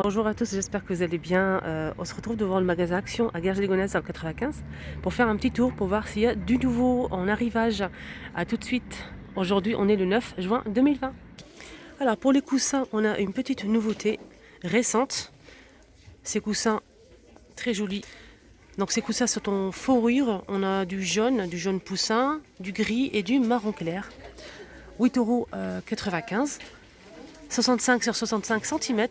Bonjour à tous, j'espère que vous allez bien. On se retrouve devant le magasin Action à Garges-les-Gonesse dans le 95 pour faire un petit tour pour voir s'il y a du nouveau en arrivage. A tout de suite. Aujourd'hui, on est le 9 juin 2020. Alors pour les coussins, on a une petite nouveauté récente. Ces coussins très jolis. Donc ces coussins sont en fourrure. On a du jaune poussin, du gris et du marron clair. 8,95 €. 65 sur 65 cm.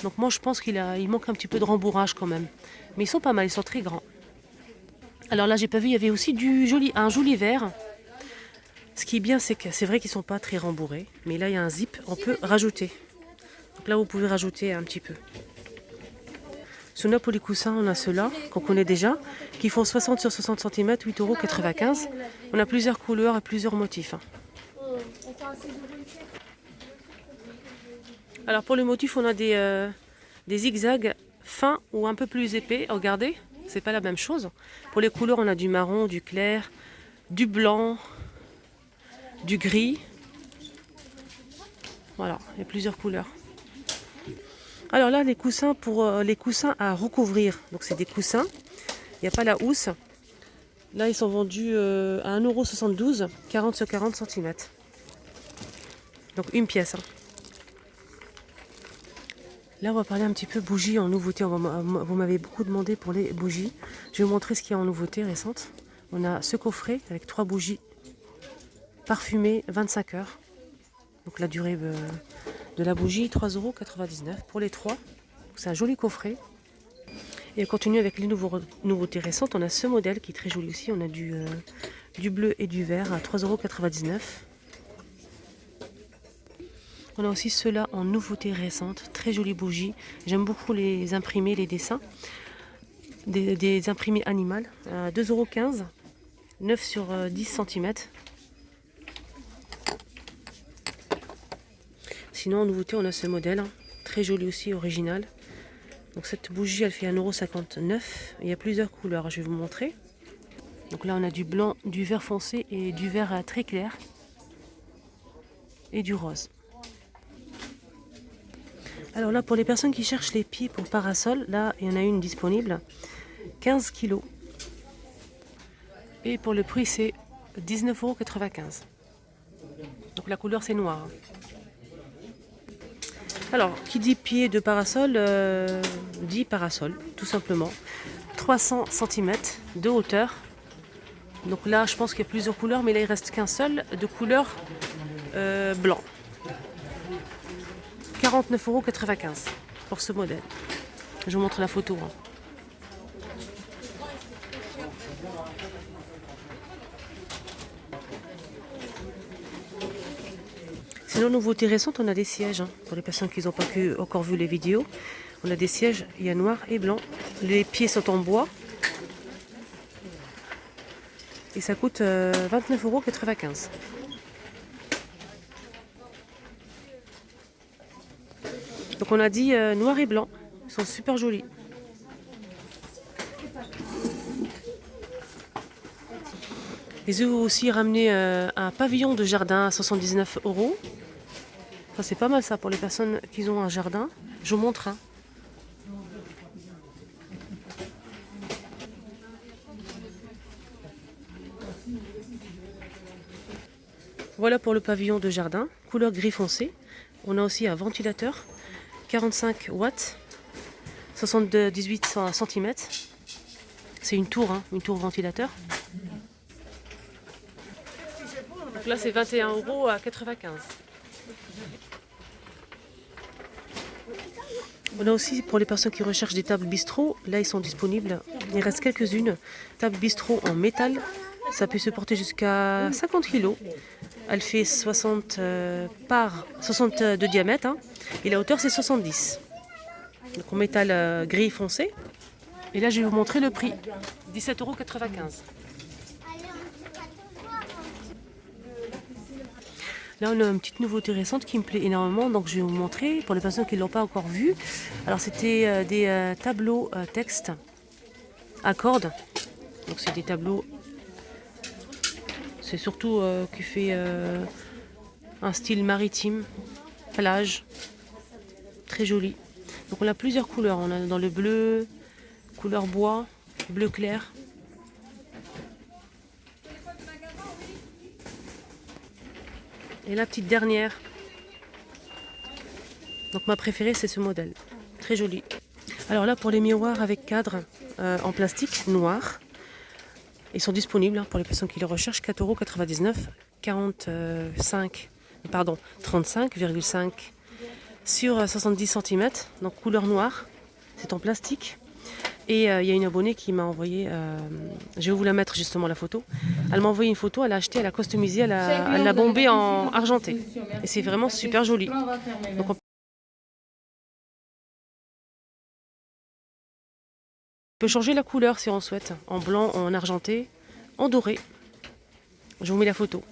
Donc moi je pense il manque un petit peu de rembourrage quand même. Mais ils sont pas mal, ils sont très grands. Alors là j'ai pas vu, il y avait aussi un joli vert. Ce qui est bien c'est que c'est vrai qu'ils sont pas très rembourrés. Mais là il y a un zip, on peut rajouter. Donc là vous pouvez rajouter un petit peu. Sinon pour les coussins on a ceux-là qu'on connaît déjà. Qui font 60 sur 60 cm, 8,95 €. On a plusieurs couleurs et plusieurs motifs. Alors pour le motif, on a des zigzags fins ou un peu plus épais. Regardez, c'est pas la même chose. Pour les couleurs, on a du marron, du clair, du blanc, du gris. Voilà, il y a plusieurs couleurs. Alors là, les coussins les coussins à recouvrir. Donc c'est des coussins. Il n'y a pas la housse. Là, ils sont vendus à 1,72 €, 40 sur 40 cm. Donc une pièce. Là, on va parler un petit peu bougies en nouveauté. Vous m'avez beaucoup demandé pour les bougies. Je vais vous montrer ce qu'il y a en nouveauté récente. On a ce coffret avec 3 bougies parfumées 25 heures. Donc la durée de la bougie, 3,99 € pour les 3. C'est un joli coffret. Et on continue avec les nouveautés récentes. On a ce modèle qui est très joli aussi. On a du bleu et du vert à 3,99 €. On a aussi ceux-là en nouveauté récente, très jolies bougies. J'aime beaucoup les imprimés, les dessins. Des imprimés animales, 2,15 €, 9 sur 10 cm. Sinon en nouveauté on a ce modèle, très joli aussi, original. Donc cette bougie elle fait 1,59 €. Il y a plusieurs couleurs, je vais vous montrer. Donc là on a du blanc, du vert foncé et du vert très clair. Et du rose. Alors là, pour les personnes qui cherchent les pieds pour parasol, là, il y en a une disponible. 15 kg. Et pour le prix, c'est 19,95 €. Donc la couleur, c'est noir. Alors, qui dit pied de parasol, dit parasol, tout simplement. 300 cm de hauteur. Donc là, je pense qu'il y a plusieurs couleurs, mais là, il ne reste qu'un seul de couleur blanc. 49,95 € pour ce modèle. Je vous montre la photo. Sinon, nouveauté récente, on a des sièges. Pour les personnes qui n'ont pas encore vu les vidéos, on a des sièges, il y a noir et blanc. Les pieds sont en bois. Et ça coûte 29,95 €. Donc on a dit noir et blanc. Ils sont super jolis. Ils ont aussi ramené un pavillon de jardin à 79 €. Ça c'est pas mal ça pour les personnes qui ont un jardin. Je vous montre. Voilà pour le pavillon de jardin, couleur gris foncé. On a aussi un ventilateur, 45 watts, 78 cm. C'est une tour ventilateur. Donc là c'est 21,95 € On a aussi pour les personnes qui recherchent des tables bistrot, là ils sont disponibles. Il reste quelques-unes. Table bistrot en métal, ça peut se porter jusqu'à 50 kg. Elle fait 60 de diamètre et la hauteur c'est 70. Donc en métal gris foncé. Et là je vais vous montrer le prix, 17,95 €. Là, on a une petite nouveauté récente qui me plaît énormément, donc je vais vous montrer pour les personnes qui ne l'ont pas encore vu. Alors, c'était des tableaux texte à cordes. Donc, c'est des tableaux. C'est surtout qui fait un style maritime, plage, très joli. Donc on a plusieurs couleurs. On a dans le bleu, couleur bois, bleu clair. Et la petite dernière. Donc ma préférée c'est ce modèle. Très joli. Alors là pour les miroirs avec cadre en plastique noir. Ils sont disponibles pour les personnes qui les recherchent. 4,99 €, 35,5 sur 70 cm. Donc couleur noire. C'est en plastique. Et il y a une abonnée qui m'a envoyé, je vais vous la mettre justement la photo. Elle m'a envoyé une photo, elle a acheté, elle a customisé, elle l'a bombé en argenté. Et c'est vraiment super joli. Donc on peut changer la couleur si on souhaite, en blanc, en argenté, en doré. Je vous mets la photo.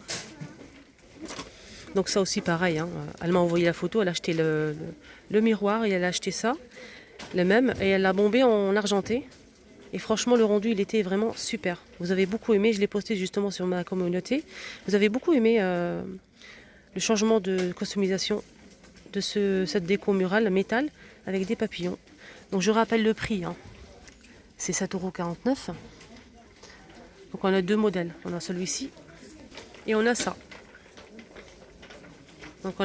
Donc ça aussi pareil, hein. Elle m'a envoyé la photo, elle a acheté le miroir et elle a acheté ça, le même, et elle l'a bombé en argenté. Et franchement le rendu il était vraiment super. Vous avez beaucoup aimé, je l'ai posté justement sur ma communauté. Vous avez beaucoup aimé le changement de customisation de cette déco murale métal avec des papillons. Donc je rappelle le prix, hein. C'est 7,49 €. Donc on a deux modèles. On a celui-ci et on a ça. Donc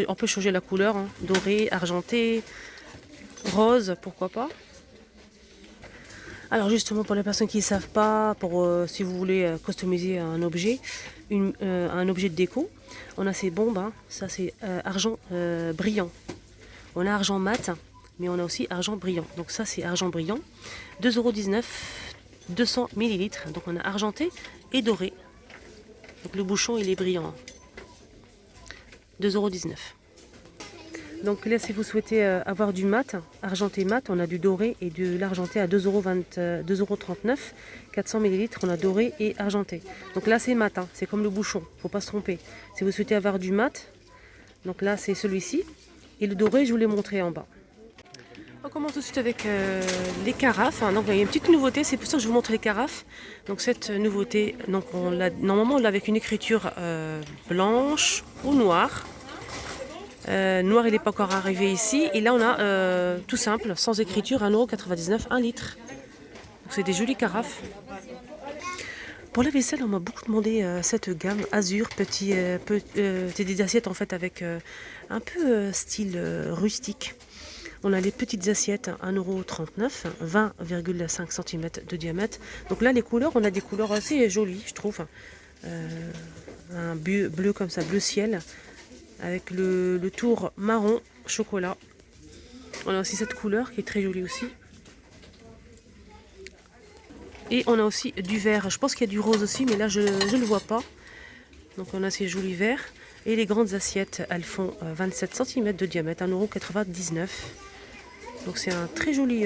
on peut changer la couleur, hein. Doré, argenté, rose, pourquoi pas. Alors justement pour les personnes qui ne savent pas, si vous voulez customiser un objet de déco, on a ces bombes, hein. Ça c'est argent brillant. On a argent mat, mais on a aussi argent brillant. Donc ça c'est argent brillant, 2,19 €, 200 ml. Donc on a argenté et doré. Donc le bouchon il est brillant, 2,19 €. Donc là si vous souhaitez avoir du mat, argenté mat, on a du doré et de l'argenté à 2,39 €, 400 ml. On a doré et argenté. Donc là c'est mat, hein. C'est comme le bouchon, faut pas se tromper. Si vous souhaitez avoir du mat, donc là c'est celui-ci. Et le doré je vous l'ai montré en bas. On commence tout de suite avec les carafes. Donc il y a une petite nouveauté, c'est pour ça que je vous montre les carafes. Donc cette nouveauté, donc normalement on l'a avec une écriture blanche ou noire. Noir il n'est pas encore arrivé ici. Et là on a tout simple, sans écriture, 1,99 €, 1 litre. Donc c'est des jolies carafes. Pour la vaisselle, on m'a beaucoup demandé cette gamme Azur, c'est des assiettes en fait avec un peu style rustique. On a les petites assiettes, 1,39 €, 20,5 cm de diamètre. Donc là, les couleurs, on a des couleurs assez jolies, je trouve. Un bleu comme ça, bleu ciel, avec le tour marron chocolat. On a aussi cette couleur qui est très jolie aussi. Et on a aussi du vert. Je pense qu'il y a du rose aussi, mais là, je ne le vois pas. Donc on a ces jolis verts. Et les grandes assiettes, elles font 27 cm de diamètre, 1,99 €. Donc c'est un très joli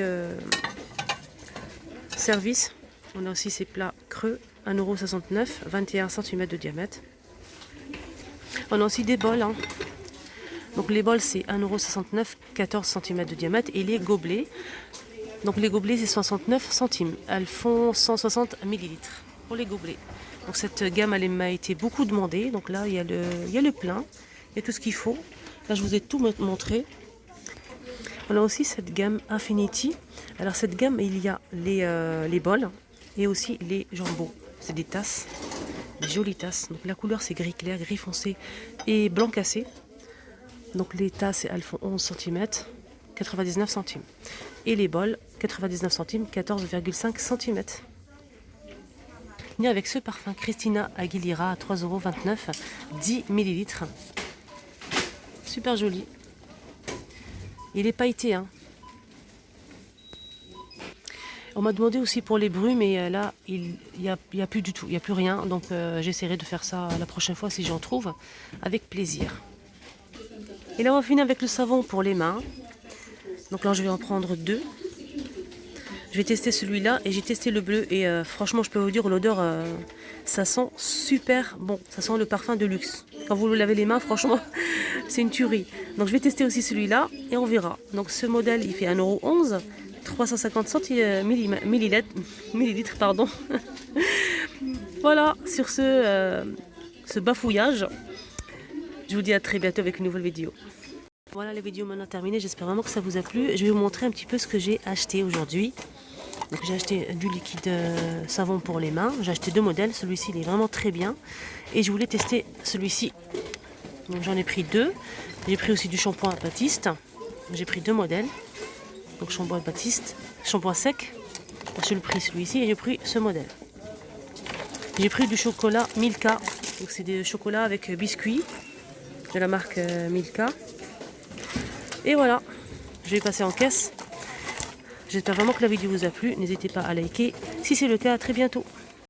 service. On a aussi ces plats creux, 1,69 €, 21 cm de diamètre. On a aussi des bols, hein. Donc les bols c'est 1,69 €, 14 cm de diamètre. Et les gobelets, donc les gobelets c'est 69 centimes. Elles font 160 ml pour les gobelets. Donc cette gamme elle m'a été beaucoup demandée. Donc là il y a le plein, il y a tout ce qu'il faut. Là je vous ai tout montré. On a aussi cette gamme Infinity. Alors cette gamme il y a les bols et aussi les jambons. C'est des tasses, des jolies tasses. Donc la couleur c'est gris clair, gris foncé et blanc cassé. Donc les tasses elles font 11 cm, 99 centimes. Et les bols 99 centimes, 14,5 cm. Ni avec ce parfum Christina Aguilera à 3,29 €, 10 ml. Super joli. Il est pailleté, hein. On m'a demandé aussi pour les brumes, mais là il y a plus du tout, il n'y a plus rien. Donc j'essaierai de faire ça la prochaine fois si j'en trouve, avec plaisir. Et là on va finir avec le savon pour les mains. Donc là je vais en prendre deux. Je vais tester celui-là et j'ai testé le bleu et franchement je peux vous dire l'odeur ça sent super bon, ça sent le parfum de luxe. Quand vous lavez les mains franchement c'est une tuerie. Donc je vais tester aussi celui-là et on verra. Donc ce modèle il fait 1,11 €, 350 millilitres pardon. Voilà sur ce bafouillage. Je vous dis à très bientôt avec une nouvelle vidéo. Voilà, la vidéo maintenant terminée. J'espère vraiment que ça vous a plu. Je vais vous montrer un petit peu ce que j'ai acheté aujourd'hui. Donc j'ai acheté du liquide savon pour les mains. J'ai acheté 2 modèles. Celui-ci, il est vraiment très bien. Et je voulais tester celui-ci. Donc j'en ai pris 2. J'ai pris aussi du shampoing Baptiste. J'ai pris 2 modèles. Donc shampoing Baptiste, shampoing sec. J'ai pris celui-ci et j'ai pris ce modèle. J'ai pris du chocolat Milka. Donc c'est des chocolats avec biscuits de la marque Milka. Et voilà, je vais passer en caisse. J'espère vraiment que la vidéo vous a plu. N'hésitez pas à liker. Si c'est le cas, à très bientôt.